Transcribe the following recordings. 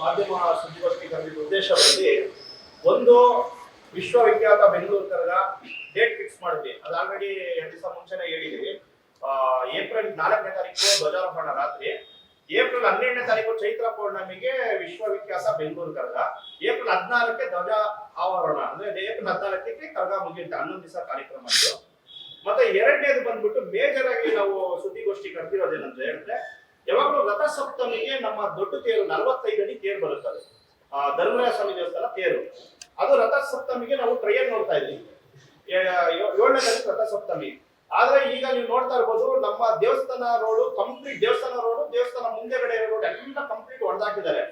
ಮಾಧ್ಯಮ ಸುದ್ದಿಗೋಷ್ಠಿ ಕರೆದಿದ್ದ ಉದ್ದೇಶದಲ್ಲಿ ಒಂದು ವಿಶ್ವವಿಖ್ಯಾತ ಬೆಂಗಳೂರು ಕರಗ ಡೇಟ್ ಫಿಕ್ಸ್ ಮಾಡಿದ್ವಿ. ಅದು ಆಲ್ರೆಡಿ 2 ದಿವಸ ಮುಂಚೆನೆ ಹೇಳಿದ್ವಿ. ಏಪ್ರಿಲ್ 4ನೇ ತಾರೀಕು ಧ್ವಜಾರೋಹಣ ರಾತ್ರಿ, ಏಪ್ರಿಲ್ 12ನೇ ತಾರೀಕು ಚೈತ್ರ ಪೌರ್ಣಮಿಗೆ ವಿಶ್ವವಿಖ್ಯಾತ ಬೆಂಗಳೂರು ಕರಗ, ಏಪ್ರಿಲ್ 14ಕ್ಕೆ ಧ್ವಜ ಆವರಣ, ಅಂದ್ರೆ ಏಪ್ರಿಲ್ 14ಕ್ಕೆ ಕರಗ ಮುಗಿಯುತ್ತೆ. 11 ದಿವಸ ಕಾರ್ಯಕ್ರಮ ಇದು. ಮತ್ತೆ ಎರಡನೇದು ಬಂದ್ಬಿಟ್ಟು ಮೇಜರ್ ಆಗಿ ನಾವು ಸುದ್ದಿಗೋಷ್ಠಿ ಕರೆದಿರೋದೇನಂತ ಹೇಳಿದ್ರೆ, ಯಾವಾಗಲೂ ರಥ ಸಪ್ತಮಿಗೆ ನಮ್ಮ ದೊಡ್ಡ ತೇರು 45 ಅಡಿ ತೇರು ಬರುತ್ತದೆ, ಧರ್ಮರಾಯ ಸ್ವಾಮಿ ದೇವಸ್ಥಾನ ತೇರು. ಅದು ರಥ ಸಪ್ತಮಿಗೆ ನಾವು ಟ್ರಯಲ್ ನೋಡ್ತಾ ಇದ್ವಿ. 7ನೇ ತಾರೀಕು ರಥ ಸಪ್ತಮಿ. ಆದ್ರೆ ಈಗ ನೀವು ನೋಡ್ತಾ ಇರ್ಬೋದು, ನಮ್ಮ ದೇವಸ್ಥಾನ ರೋಡು ಕಂಪ್ಲೀಟ್, ದೇವಸ್ಥಾನ ಮುಂದೆಗಡೆ ರೋಡ್ ಎಲ್ಲ ಕಂಪ್ಲೀಟ್ ಹೊಡೆದಾಕಿದ್ದಾರೆ.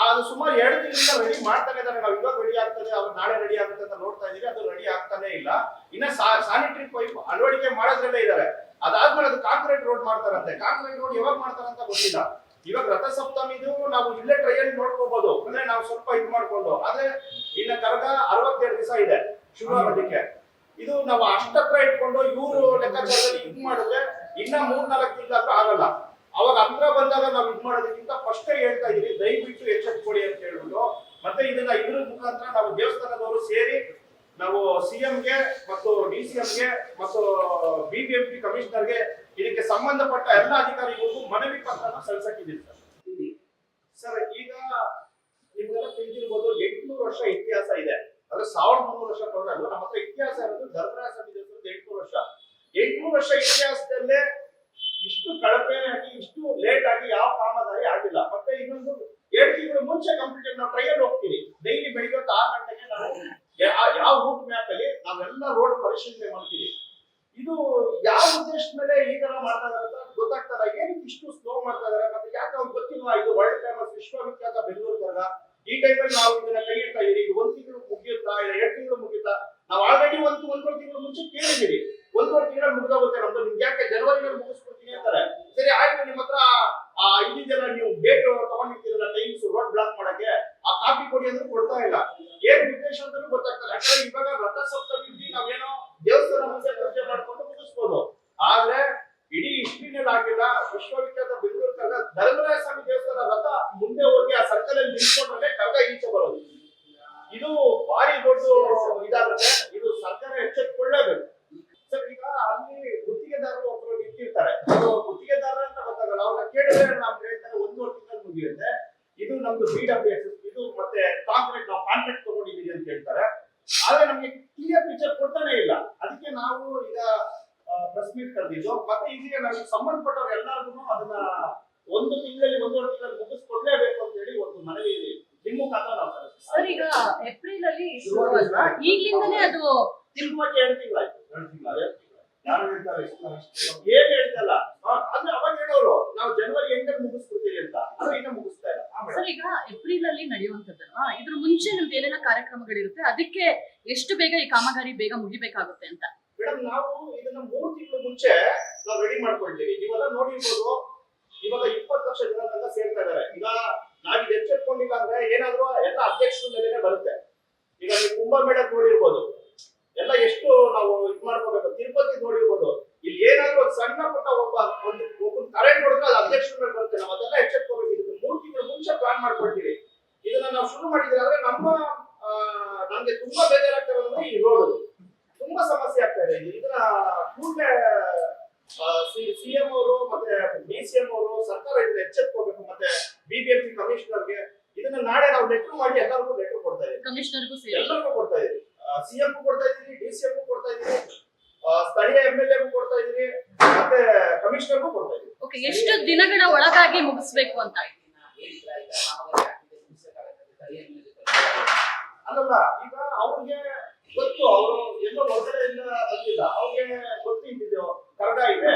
ಅದು ಸುಮಾರು 2 ತಿಂಗಳಿಂದ ರೆಡಿ ಮಾಡ್ತಾನೆ ಇದ್ದಾರೆ. ನಾವು ಇವಾಗ ರೆಡಿ ಆಗ್ತದೆ, ಅವ್ರು ನಾಳೆ ರೆಡಿ ಆಗುತ್ತೆ ಅಂತ ನೋಡ್ತಾ ಇದೀವಿ. ಅದು ರೆಡಿ ಆಗ್ತಾನೆ ಇಲ್ಲ. ಇನ್ನ ಸ್ಯಾನಿಟರಿ ಪೈಪ್ ಅಳವಡಿಕೆ ಮಾಡೋದ್ರಲ್ಲೇ ಇದ್ದಾರೆ. ಅದಾದ್ಮೇಲೆ ಅದು ಕಾಂಕ್ರೀಟ್ ರೋಡ್ ಮಾಡ್ತಾರಂತೆ. ಕಾಂಕ್ರೀಟ್ ರೋಡ್ ಯಾವಾಗ ಮಾಡ್ತಾರಂತ ಗೊತ್ತಿಲ್ಲ. ಇವಾಗ ರಥ ಸಪ್ತಮಿದು ನಾವು ಇಲ್ಲೇ ಟ್ರಯಲ್ ನೋಡ್ಕೋಬಹುದು, ಅಂದ್ರೆ ನಾವು ಸ್ವಲ್ಪ ಇದು ಮಾಡ್ಕೊಂಡು. ಆದ್ರೆ ಇನ್ನ ಕರಗ 62 ದಿವಸ ಇದೆ ಶುರು ಆಗೋದಕ್ಕೆ. ಇದು ನಾವು ಅಷ್ಟತ್ರ ಇಟ್ಕೊಂಡು ಇವರು ಲೆಕ್ಕಾಚಾರದಲ್ಲಿ ಇದು ಮಾಡಿದ್ರೆ ಇನ್ನ 3-4 ತಿಂಗಳಾದ್ರೂ ಆಗಲ್ಲ. ಅವಾಗ ಹತ್ರ ಬಂದಾಗ ನಾವು ಇದು ಮಾಡೋದಕ್ಕಿಂತ ಫಸ್ಟ್ ಹೇಳ್ತಾ ಇದೀವಿ, ದಯವಿಟ್ಟು ಎಚ್ಚೆತ್ಕೊಳ್ಳಿ ಅಂತ ಹೇಳ್ಬಿಟ್ಟು. ಮತ್ತೆ ಇದನ್ನ ಇದ್ರ ಮುಖಾಂತರ ನಾವು ದೇವಸ್ಥಾನದವರು ಸೇರಿ ನಾವು ಸಿಎಂಗೆ ಮತ್ತು ಡಿಸಿಎಂಗೆ ಮತ್ತು ಬಿಬಿಎಂಪಿ ಕಮಿಷನರ್ಗೆ ಇದಕ್ಕೆ ಸಂಬಂಧಪಟ್ಟ ಎಲ್ಲ ಅಧಿಕಾರಿಗಳಿಗೂ ಮನವಿ ಪತ್ರನ ಸಲ್ಲಿಸಿದ್ದೀವಿ ಸರ್. ಈಗ ನಿಮ್ಗೆಲ್ಲ ತಿಳಿದಿರ್ಬೋದು, 800 ವರ್ಷ ಇತಿಹಾಸ ಇದೆ. ಅಂದ್ರೆ 1300 ವರ್ಷ ಟೋಟಲ್. ನಮ್ಮ ಹತ್ರ ಇತಿಹಾಸ ಇರೋದು ಧರ್ಮರಾಯ ಸ್ವಾಮಿ ದೇವಸ್ಥಾನದ 800 ವರ್ಷ. 800 ವರ್ಷ ಇತಿಹಾಸದಲ್ಲೇ ಇಷ್ಟು ಕಳಪೆ ಆಗಿ, ಇಷ್ಟು ಲೇಟ್ ಆಗಿ ಯಾವ ಕಾಮಗಾರಿ ಆಗಿಲ್ಲ. ಮತ್ತೆ ಇನ್ನೊಂದು 7 ತಿಂಗಳು ಮುಂಚೆ ಕಂಪ್ಲೀಟ್ ನಾವು ಟ್ರಯಲ್ ಹೋಗ್ತೀವಿ. ಡೈಲಿ ಬೆಳಿಗ್ಗೆ 6 ಗಂಟೆಗೆ ನಾವು ಯಾವ ರೂಟ್ ಮ್ಯಾಪ್ ಅಲ್ಲಿ ನಾವೆಲ್ಲ ರೋಡ್ ಪರಿಶೀಲನೆ ಮಾಡ್ತೀವಿ. ಇದು ಯಾವ ಉದ್ದೇಶದ ಮೇಲೆ ಈ ತರ ಮಾಡ್ತಾ ಇದಾರೆ ಅಂತ ಗೊತ್ತಾಗ್ತಲ್ಲ. ಏನಕ್ಕೆ ಇಷ್ಟು ಸ್ಲೋ ಮಾಡ್ತಾ ಇದಾರೆ, ಮತ್ತೆ ಯಾಕೆ ಅವ್ರಿಗೆ ಗೊತ್ತಿಲ್ವಾ ಇದು ವರ್ಲ್ಡ್ ಫೇಮಸ್ ವಿಶ್ವವಿಖ್ಯಾತ ಬೆಂಗಳೂರು ಕರಗ? ಈ ಟೈಮಲ್ಲಿ ನಾವು ಇದನ್ನ ಕೈ ಇಡ್ತಾ ಇದೀವಿ. ಇದು 1 ತಿಂಗಳು ಮುಗಿಯುತ್ತಾ, 2 ತಿಂಗಳು ಮುಗಿಯುತ್ತಾ? ನಾವು ಆಲ್ರೆಡಿ 1.5 ತಿಂಗಳು ಮುಂಚೆ ಕೇಳಿದೀವಿ. 1.5 ತಿಂಗಳು ಮುಗಿದೋಗುತ್ತೆ ನಮ್ದು. ನಿಮ್ಗೆ ಯಾಕೆ ಜನವರಿನಲ್ಲಿ ಮುಗಿಸ್ಕೊಡ್ತೀನಿ ಅಂತಾರೆ. ಸರಿ ಆಯ್ತು, ನಿಮ್ಮ ಹತ್ರ 5 ಜನ ನೀವು ಡೇಟ್ ತಗೊಂಡಿರ್ತೀರಲ್ಲ ಟೈಮ್ಸ್ ರೋಡ್ ಬ್ಲಾಕ್ ಮಾಡಕ್ಕೆ, ಆ ಕಾಪಿ ಕೊಡಿ ಅಂದ್ರೆ ಕೊಡ್ತಾ ಇಲ್ಲ. ಏನ್ ಉದ್ದೇಶ ಅಂತಾನೂ ಗೊತ್ತಾಗ್ತಲ್ಲ. ಯಾಕಂದ್ರೆ ಇವಾಗ ರಥ ಸಪ್ತಮಿ ನಾವೇನೋ ದೇವಸ್ಥಾನ ಮುಂದೆ ಚರ್ಚೆ ಮಾಡ್ಕೊಂಡು ಮುಗಿಸ್ಬೋದು. ಆದ್ರೆ ಇಡೀ ಹಿಸ್ಟ್ರಿನಲ್ಲಿ ಆಗಿಲ್ಲ. ವಿಶ್ವವಿಖ್ಯಾತ ಬೆಂಗಳೂರು ಕರಗ ಧರ್ಮರಾಯ ಸ್ವಾಮಿ ದೇವಸ್ಥಾನ ರಥ ಮುಂದೆ ಹೋಗಿ ಆ ಸರ್ಕಲ್ ಅಲ್ಲಿ ನಿಂತ್ಕೊಂಡ್ರೆ ಕರಗ ಈಚೆ ಬರೋದು. ಇದು ಭಾರಿ ದೊಡ್ಡ ಇದಾಗುತ್ತೆ. ಇದು ಸರ್ಕಾರ ಎಚ್ಚೆತ್ತುಕೊಳ್ಳೇಬೇಕು ಸರ್. ಈಗ ಅಲ್ಲಿ ಗುತ್ತಿಗೆದಾರರು ಒಬ್ಬರು ನಿಂತಿರ್ತಾರೆ. ಅದು ಗುತ್ತಿಗೆದಾರ ಅಂತ ಗೊತ್ತಾಗಲ್ಲ. ಅವ್ರನ್ನ ಕೇಳಿದ್ರೆ ನಾವು ಹೇಳ್ತಾರೆ 1.5 ತಿಂಗಳು ಮುಗಿಯುತ್ತೆ, ಇದು ನಮ್ದು BWS ಇದು ಮತ್ತೆ ಕಾಂಕ್ರೀಟ್ ನಾವು ಕಾಂಟ್ರಾಕ್ಟ್ ತಗೊಂಡಿದೀವಿ ಅಂತ ಹೇಳ್ತಾರೆ. ಆದ್ರೆ ನಮ್ಗೆ ಕ್ಲಿಯರ್ ಪಿಕ್ಚರ್ ಕೊಡ್ತಾನೆ ಇಲ್ಲ. ಅದಕ್ಕೆ ನಾವು ಈಗ ಪ್ರೆಸ್ ಮೀಟ್ ಕರೆದಿದ್ದು. ಮತ್ತೆ ಇದೀಗ ನಮಗೆ ಸಂಬಂಧಪಟ್ಟವ್ರು ಎಲ್ಲರಿಗೂ ಅದನ್ನ 1 ತಿಂಗಳಲ್ಲಿ 1.5 ತಿಂಗಳಲ್ಲಿ ಮುಗಿಸ್ಕೊಡ್ಲೇಬೇಕು ಅಂತ ಹೇಳಿ ಒಂದು ಮನವಿ ನಿಮ್ಮ ಮುಖಾಂತರ ನಾವು ಸರ್. ಈಗ ಏಪ್ರಿಲ್ ಅಲ್ಲಿ ಈಗ್ಲಿಂದನೇ ಅದು ತಿರುಗುವಕ್ಕೆ 2 ತಿಂಗಳಾಯ್ತು. 2 ತಿಂಗಳು ಯಾರು ಹೇಳ್ತಾರೆ ಏನ್ ಹೇಳ್ತಲ್ಲ. ಅಂದ್ರೆ ಅವಾಗ ಹೇಳೋರು ನಾವು ಜನವರಿ 8ಕ್ಕೆ ಮುಗಿಸ್ಕೊಡ್ತೀವಿ ಅಂತ, ಅದು ಇನ್ನ ಮುಗಿಸ್ತಾ ಇಲ್ಲ. ಸರ್, ಈಗ ಏಪ್ರಿಲ್ ಅಲ್ಲಿ ನಡೆಯುವಂತದ್ದಲ್ವಾ, ಇದ್ರ ಮುಂಚೆ ನಿಮ್ದು ಏನೇನ ಕಾರ್ಯಕ್ರಮಗಳಿರುತ್ತೆ, ಅದಕ್ಕೆ ಎಷ್ಟು ಬೇಗ ಈ ಕಾಮಗಾರಿ ಬೇಗ ಮುಗಿಬೇಕಾಗುತ್ತೆ ಅಂತ? ಮೇಡಮ್, ನಾವು ಇದನ್ನ 3 ತಿಂಗಳು ಮುಂಚೆ ನಾವು ರೆಡಿ ಮಾಡ್ಕೊಳ್ತೀವಿ. ನೀವೆಲ್ಲ ನೋಡಿರ್ಬೋದು, ಇವಾಗ 20 ಲಕ್ಷ ಜನ ತನಕ ಸೇರ್ತಾ ಇದಾರೆ. ಈಗ ನಾವ್ ಇದು ಎಚ್ಚೆತ್ಕೊಂಡಿಲ್ಲ ಅಂದ್ರೆ ಏನಾದ್ರು ಎಲ್ಲ ಅಧ್ಯಕ್ಷರ ಮೇಲೆನೆ ಬರುತ್ತೆ. ಈಗ ನೀವು ಕುಂಭಮೇಳ ನೋಡಿರ್ಬೋದು, ಎಲ್ಲ ಎಷ್ಟು ನಾವು ಇದು ಮಾಡ್ಕೋಬೇಕು. ತಿರುಪತಿ ನೋಡಿರ್ಬೋದು, ಇಲ್ಲಿ ಏನಾದ್ರು ಒಂದು ಸಣ್ಣ ಪುಟ್ಟ ಒಬ್ಬ ಕರೆಂಟ್ ನೋಡಿದ್ರೆ ಅದು ಅಧ್ಯಕ್ಷರ ಮೇಲೆ ಬರುತ್ತೆ. ನಾವು ಅದೆಲ್ಲ ಎಚ್ಚೆತ್ಕೋಬೇಕು. ಇದಕ್ಕೆ 3 ತಿಂಗಳು ಮುಂಚೆ ಪ್ಲಾನ್ ಮಾಡ್ಕೊಳ್ತೀವಿ. ಇದನ್ನ ನಾವು ಶುರು ಮಾಡಿದ್ರೆ ಆದ್ರೆ ನಮ್ಗೆ ತುಂಬಾ ಬೇಜಾರಾಗ್ತಿರೋದಂದ್ರೆ ಈ ರೋಡ್ ತುಂಬಾ ಸಮಸ್ಯೆ ಆಗ್ತಾ ಇದೆ. ಇದನ್ನ ಕೂಡಲೇ ಸಿಎಂ ಅವರು ಮತ್ತೆ ಡಿಸಿಎಂ ಅವರು ಸರ್ಕಾರ ಇದನ್ನ ಎಚ್ಚೆತ್ಕೋಬೇಕು. ಮತ್ತೆ ಬಿಬಿಎಂಪಿ ಕಮಿಷನರ್ಗೆ ಇದನ್ನ ನಾಳೆ ನಾವು ಲೆಟರ್ ಮಾಡಿ ಎಲ್ಲರಿಗೂ ಲೆಟರ್ ಕೊಡ್ತಾ ಇದೀವಿ. ಕಮಿಷನರ್ಗೂ ಎಲ್ಲರಿಗೂ ಕೊಡ್ತಾ ಇದೀವಿ. ಸಿಎಂ ಕೊಡ್ತಾ ಇದೀವಿ, ಡಿಸಿಎಂ ಕೊಡ್ತಾ ಇದೀವಿ, ಸ್ಥಳೀಯ MLA ಕೊಡ್ತಾ ಇದೀವಿ, ಮತ್ತೆ ಕಮಿಷನರ್ಗೂ ಕೊಡ್ತಾ ಇದೀವಿ. ಓಕೆ, ಎಷ್ಟು ದಿನಗಳ ಒಳಗಾಗಿ ಮುಗಿಸ್ಬೇಕು ಅಂತ? ಅಲ್ಲಲ್ಲ, ಈಗ ಅವ್ರಿಗೆ ಗೊತ್ತು, ಅವರು ಎಲ್ಲೋ ಹೊರಗಡೆಯಿಂದ ಬಂದಿಲ್ಲ, ಅವ್ರಿಗೆ ಗೊತ್ತಿದ್ದು ಕರಗ ಇದೆ,